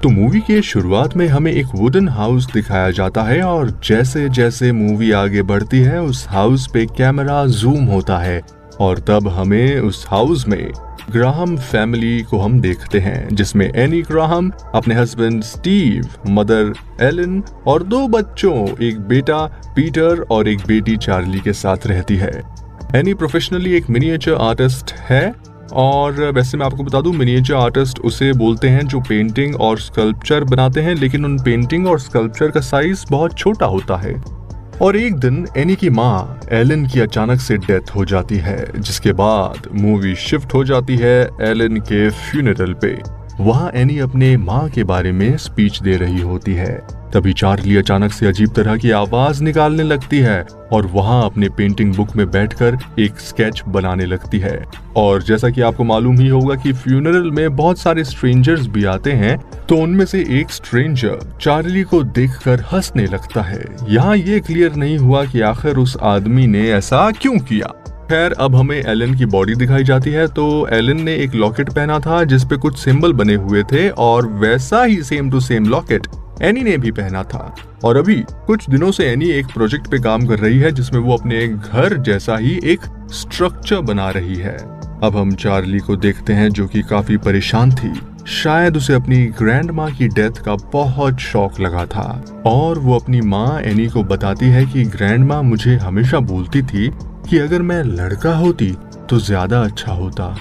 तो मूवी के शुरुआत में हमें एक वुडन हाउस दिखाया जाता है और जैसे जैसे मूवी आगे बढ़ती है उस हाउस पे कैमरा जूम होता है और तब हमें उस हाउस में ग्राहम फैमिली को हम देखते हैं, जिसमें एनी ग्राहम अपने हस्बैंड स्टीव, मदर एलन और 2 बच्चों, एक बेटा पीटर और एक बेटी चार्ली के साथ रहती है। एनी प्रोफेशनली एक मिनिएचर आर्टिस्ट है और वैसे मैं आपको बता दूं, मिनिएचर आर्टिस्ट उसे बोलते हैं जो पेंटिंग और स्कल्पचर बनाते हैं, लेकिन उन पेंटिंग और स्कल्पचर का साइज बहुत छोटा होता है। और एक दिन एनी की माँ एलन की अचानक से डेथ हो जाती है, जिसके बाद मूवी शिफ्ट हो जाती है एलन के फ्यूनरल पे। वहाँ एनी अपने माँ के बारे में स्पीच दे रही होती है। तभी चार्ली अचानक से अजीब तरह की आवाज निकालने लगती है और वहाँ अपने पेंटिंग बुक में बैठकर एक स्केच बनाने लगती है। और जैसा कि आपको मालूम ही होगा कि फ्यूनरल में बहुत सारे स्ट्रेंजर्स भी आते हैं, तो उनमें से एक स्ट्रेंजर चार्ली को देखकर हंसने लगता है। यहाँ ये क्लियर नहीं हुआ कि आखिर उस आदमी ने ऐसा क्यों किया। खैर, अब हमें एलन की बॉडी दिखाई जाती है। तो एलन ने एक लॉकेट पहना था जिसपे कुछ सिंबल बने हुए थे और वैसा ही same to same locket Annie ने भी पहना था। और अभी कुछ दिनों से एनी एक प्रोजेक्ट पे काम कर रही है जिसमें वो अपने घर जैसा ही एक स्ट्रक्चर बना रही है। अब हम चार्ली को देखते हैं जो कि काफी परेशान थी। शायद उसे अपनी ग्रैंड माँ की डेथ का बहुत शौक लगा था और वो अपनी माँ एनी को बताती है कि ग्रैंड माँ मुझे हमेशा बोलती थी कि अगर मैं लड़का होती तो ज्यादा अच्छा होता।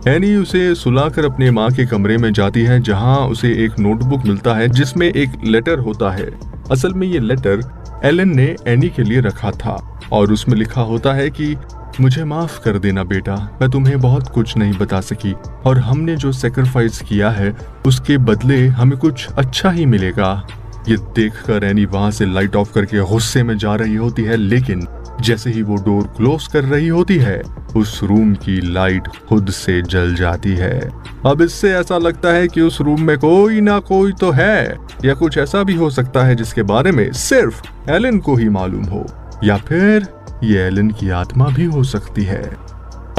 एनी उसे सुलाकर अपने माँ के कमरे में जाती है जहाँ उसे एक नोटबुक मिलता है जिसमें एक लेटर होता है। असल में ये लेटर एलन ने एनी के लिए रखा था और उसमें लिखा होता है कि मुझे माफ कर देना बेटा, मैं तुम्हें बहुत कुछ नहीं बता सकी और हमने जो सेक्रीफाइस किया है उसके बदले हमें कुछ अच्छा ही मिलेगा। ये देखकर एनी वहां से लाइट ऑफ करके गुस्से में जा रही होती है, लेकिन जैसे ही वो डोर क्लोज कर रही होती है उस रूम की लाइट खुद से जल जाती है। अब इससे ऐसा लगता है कि उस रूम में कोई ना कोई तो है, या कुछ ऐसा भी हो सकता है जिसके बारे में सिर्फ एलन को ही मालूम हो, या फिर ये एलन की आत्मा भी हो सकती है।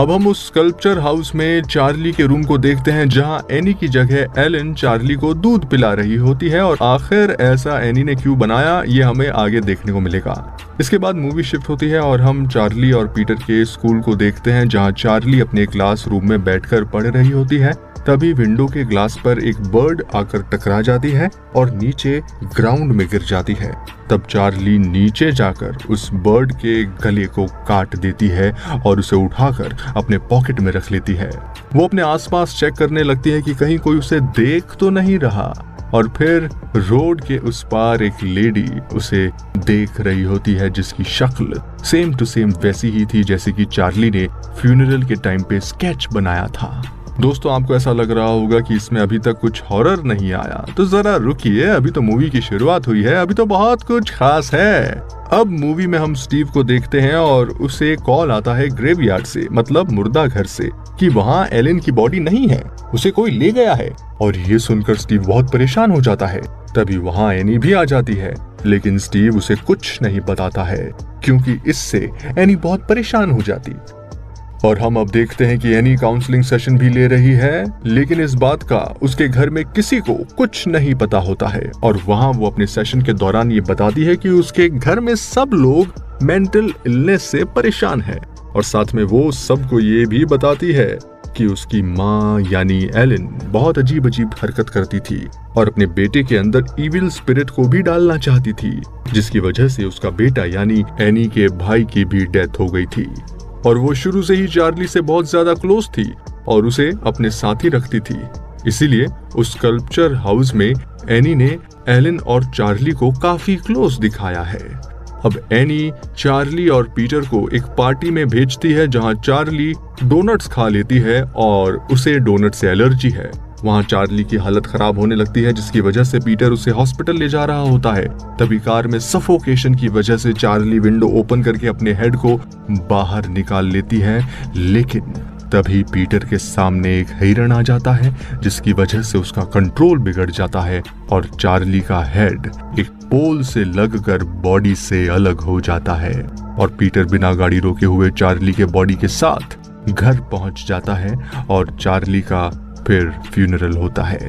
अब हम उस स्कल्पचर हाउस में चार्ली के रूम को देखते हैं जहां एनी की जगह एलन चार्ली को दूध पिला रही होती है और आखिर ऐसा एनी ने क्यों बनाया ये हमें आगे देखने को मिलेगा। इसके बाद मूवी शिफ्ट होती है और हम चार्ली और पीटर के स्कूल को देखते हैं जहां चार्ली अपने क्लास रूम में बैठकर पढ़ रही होती है। तभी विंडो के ग्लास पर एक बर्ड आकर टकरा जाती है और नीचे ग्राउंड में गिर जाती है। तब चार्ली नीचे जाकर उस बर्ड के गले को काट देती है और उसे उठाकर अपने पॉकेट में रख लेती है। वो अपने आसपास चेक करने लगती है कि कहीं कोई उसे देख तो नहीं रहा और फिर रोड के उस पार एक लेडी उसे देख रही होती है जिसकी शक्ल सेम टू सेम वैसी ही थी जैसे कि चार्ली ने फ्यूनरल के टाइम पे स्केच बनाया था। दोस्तों, आपको ऐसा लग रहा होगा कि इसमें अभी तक कुछ हॉरर नहीं आया, तो जरा रुकिए, अभी तो मूवी की शुरुआत हुई है, अभी तो बहुत कुछ खास है। अब मूवी में हम स्टीव को देखते हैं और उसे कॉल आता है ग्रेवयार्ड से, मतलब मुर्दा घर से, कि वहाँ एलन की बॉडी नहीं है, उसे कोई ले गया है। और ये सुनकर स्टीव बहुत परेशान हो जाता है। तभी वहाँ एनी भी आ जाती है, लेकिन स्टीव उसे कुछ नहीं बताता है क्योंकि इससे एनी बहुत परेशान हो जाती। और हम अब देखते हैं कि एनी काउंसलिंग सेशन भी ले रही है, लेकिन इस बात का उसके घर में किसी को कुछ नहीं पता होता है। और वहाँ वो अपने सेशन के दौरान ये बताती है कि उसके घर में सब लोग मेंटल इलनेस से परेशान है और साथ में वो सबको ये भी बताती है कि उसकी माँ यानी एलन बहुत अजीब अजीब हरकत करती थी और अपने बेटे के अंदर इविल स्पिरिट को भी डालना चाहती थी, जिसकी वजह से उसका बेटा यानी एनी के भाई की भी डेथ हो गई थी। और वो शुरू से ही चार्ली से बहुत ज्यादा क्लोज थी और उसे अपने साथ ही रखती थी। इसीलिए उस स्कल्पचर हाउस में एनी ने एलन और चार्ली को काफी क्लोज दिखाया है। अब एनी चार्ली और पीटर को एक पार्टी में भेजती है जहां चार्ली डोनट्स खा लेती है और उसे डोनट से एलर्जी है। वहां चार्ली की हालत खराब होने लगती है जिसकी वजह से पीटर उसे हॉस्पिटल ले जा रहा होता है। तभी कार में सफोकेशन की वजह से चार्ली विंडो ओपन करके अपने हेड को बाहर निकाल लेती है, लेकिन तभी पीटर के सामने एक हिरण आ जाता है जिसकी वजह से उसका कंट्रोल बिगड़ जाता है और चार्ली का हेड एक पोल से लगकर बॉडी से अलग हो जाता है और पीटर बिना गाड़ी रोके हुए चार्ली के बॉडी के साथ घर पहुंच जाता है और चार्ली का फिर फ्यूनरल होता है।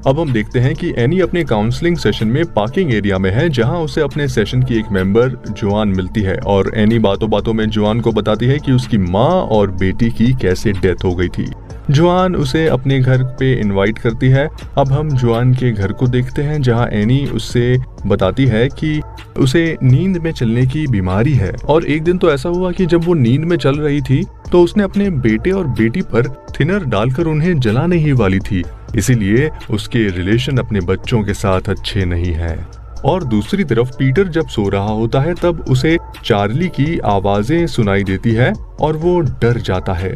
अब हम देखते हैं कि एनी अपने काउंसलिंग सेशन में पार्किंग एरिया में है, जहां उसे अपने सेशन की एक मेंबर जोआन मिलती है और एनी बातों बातों में जोआन को बताती है कि उसकी माँ और बेटी की कैसे डेथ हो गई थी। जोआन उसे अपने घर पे इनवाइट करती है। अब हम जोआन के घर को देखते हैं, जहां एनी उससे बताती है कि उसे नींद में चलने की बीमारी है और एक दिन तो ऐसा हुआ कि जब वो नींद में चल रही थी तो उसने अपने बेटे और बेटी पर थिनर डालकर उन्हें जलाने ही वाली थी, इसीलिए उसके रिलेशन अपने बच्चों के साथ अच्छे नहीं हैं। और दूसरी तरफ पीटर जब सो रहा होता है तब उसे चार्ली की आवाजें सुनाई देती है और वो डर जाता है।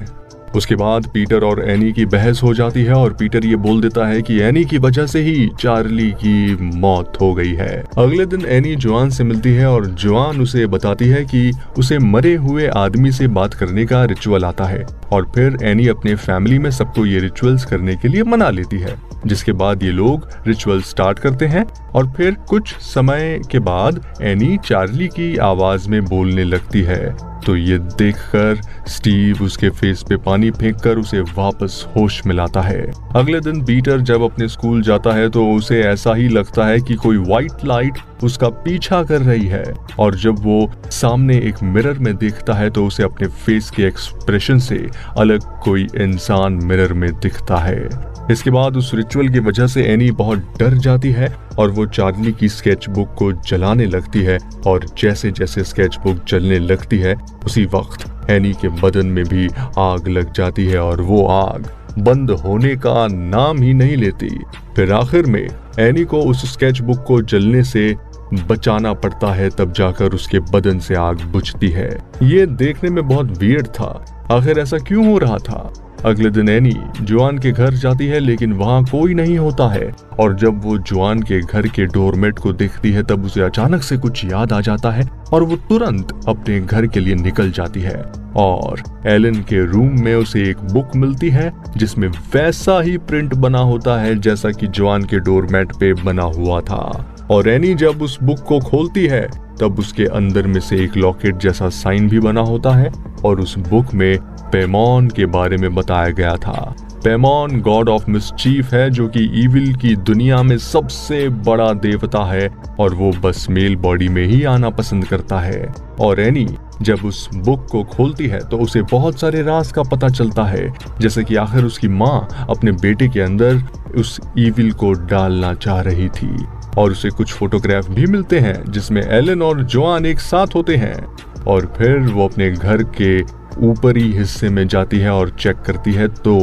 उसके बाद पीटर और एनी की बहस हो जाती है और पीटर ये बोल देता है कि एनी की वजह से ही चार्ली की मौत हो गई है। अगले दिन एनी जोआन से मिलती है और जोआन उसे बताती है कि उसे मरे हुए आदमी से बात करने का रिचुअल आता है और फिर एनी अपने फैमिली में सबको ये रिचुअल्स करने के लिए मना लेती है, जिसके बाद ये लोग रिचुअल स्टार्ट करते हैं और फिर कुछ समय के बाद एनी चार्ली की आवाज में बोलने लगती है। तो ये देखकर स्टीव उसके फेस पे पानी फेंककर उसे वापस होश में लाता है। अगले दिन पीटर जब अपने स्कूल जाता है तो उसे ऐसा ही लगता है कि कोई व्हाइट लाइट उसका पीछा कर रही है और जब वो सामने एक मिरर में देखता है तो उसे अपने फेस के एक्सप्रेशन से अलग कोई इंसान मिरर में दिखता है। इसके बाद उस रिचुअल की वजह से एनी बहुत डर जाती है और वो चार्ली की स्केच बुक को जलाने लगती है और जैसे जैसे स्केच बुक जलने लगती है उसी वक्त एनी के बदन में भी आग लग जाती है और वो आग बंद होने का नाम ही नहीं लेती। फिर आखिर में एनी को उस स्केच बुक को जलने से बचाना पड़ता है, तब जाकर उसके बदन से आग बुझती है। ये देखने में बहुत वियर्ड था, आखिर ऐसा क्यों हो रहा था। अगले दिन एनी जोआन के घर जाती है लेकिन वहाँ कोई नहीं होता है और जब वो जोआन के घर के डोरमेट को देखती है तब उसे अचानक से कुछ याद आ जाता है और वो तुरंत अपने घर के लिए निकल जाती है और एलन के रूम में उसे एक बुक मिलती है जिसमें वैसा ही प्रिंट बना होता है जैसा कि जोआन के डोरमेट पे बना हुआ था। और एनी जब उस बुक को खोलती है तब उसके अंदर में से एक लॉकेट जैसा साइन भी बना होता है और उस बुक में पेमॉन के बारे में बताया गया था। पेमॉन गॉड ऑफ मिसचीफ है जो कि इविल की दुनिया में सबसे बड़ा देवता है और वो बस मेल बॉडी में ही आना पसंद करता है। और एनी जब उस बुक को खोलती है तो उसे बहुत सारे राज का पता चलता है, जैसे कि आखिर उसकी माँ अपने बेटे के अंदर उस इविल को डालना चाह रही थी। और उसे कुछ फोटोग्राफ भी मिलते हैं जिसमें एलन और जोआन एक साथ होते हैं और फिर वो अपने घर के ऊपरी हिस्से में जाती है और चेक करती है तो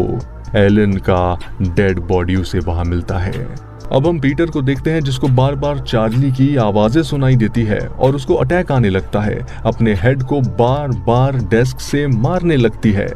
एलन का डेड बॉडी उसे वहां मिलता है। अब हम पीटर को देखते हैं जिसको बार बार चार्ली की आवाजें सुनाई देती है और उसको अटैक आने लगता है, अपने हेड को बार बार डेस्क से मारने लगती है।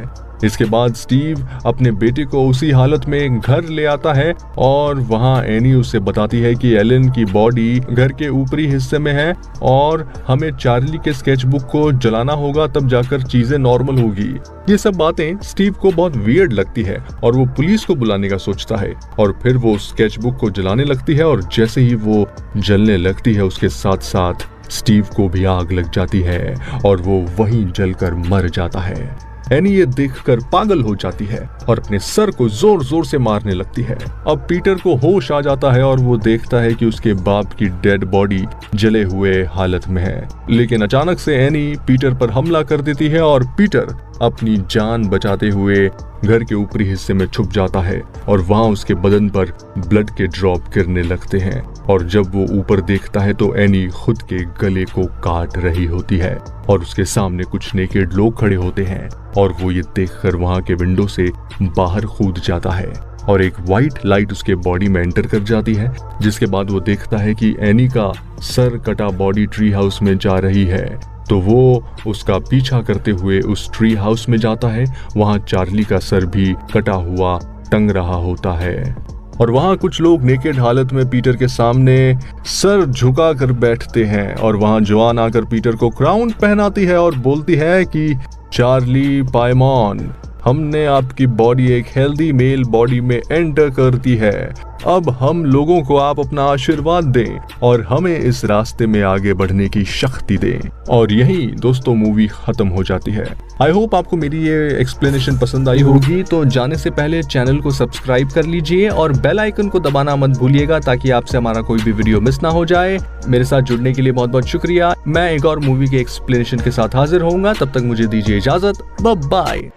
इसके बाद स्टीव अपने बेटे को उसी हालत में घर ले आता है और वहां एनी उसे बताती है कि एलन की बॉडी घर के ऊपरी हिस्से में है और हमें चार्ली के स्केच बुक को जलाना होगा, तब जाकर चीजें नॉर्मल होगी। ये सब बातें स्टीव को बहुत वियर्ड लगती है और वो पुलिस को बुलाने का सोचता है और फिर वो स्केच बुक को जलाने लगती है और जैसे ही वो जलने लगती है उसके साथ साथ स्टीव को भी आग लग जाती है और वो वहीं जलकर मर जाता है। एनी ये देखकर पागल हो जाती है और अपने सर को जोर जोर से मारने लगती है। अब पीटर को होश आ जाता है और वो देखता है कि उसके बाप की डेड बॉडी जले हुए हालत में है, लेकिन अचानक से एनी पीटर पर हमला कर देती है और पीटर अपनी जान बचाते हुए घर के ऊपरी हिस्से में छुप जाता है और वहां उसके बदन पर ब्लड के ड्रॉप गिरने लगते हैं और जब वो ऊपर देखता है तो एनी खुद के गले को काट रही होती है और उसके सामने कुछ नेकेड लोग खड़े होते हैं और वो ये देखकर वहां के विंडो से बाहर कूद जाता है और एक व्हाइट लाइट उसके बॉडी में एंटर कर जाती है, जिसके बाद वो देखता है कि एनी का सर कटा बॉडी ट्री हाउस में जा रही है। तो वो उसका पीछा करते हुए उस ट्री हाउस में जाता है। वहां चार्ली का सर भी कटा हुआ टंग रहा होता है और वहां कुछ लोग नेकेड हालत में पीटर के सामने सर झुका कर बैठते हैं और वहां जोआन आकर पीटर को क्राउन पहनाती है और बोलती है कि चार्ली पायमॉन, हमने आपकी बॉडी एक हेल्दी मेल बॉडी में एंटर कर दी है। अब हम लोगों को आप अपना आशीर्वाद दें और हमें इस रास्ते में आगे बढ़ने की शक्ति दें। और यही दोस्तों मूवी खत्म हो जाती है। आई होप आपको मेरी ये एक्सप्लेनेशन पसंद आई होगी। तो जाने से पहले चैनल को सब्सक्राइब कर लीजिए और बेल आइकन को दबाना मत भूलिएगा, ताकि आपसे हमारा कोई भी वीडियो मिस ना हो जाए। मेरे साथ जुड़ने के लिए बहुत बहुत शुक्रिया। मैं एक और मूवी के एक्सप्लेनेशन के साथ हाजिर होऊंगा। तब तक मुझे दीजिए इजाजत। Bye bye.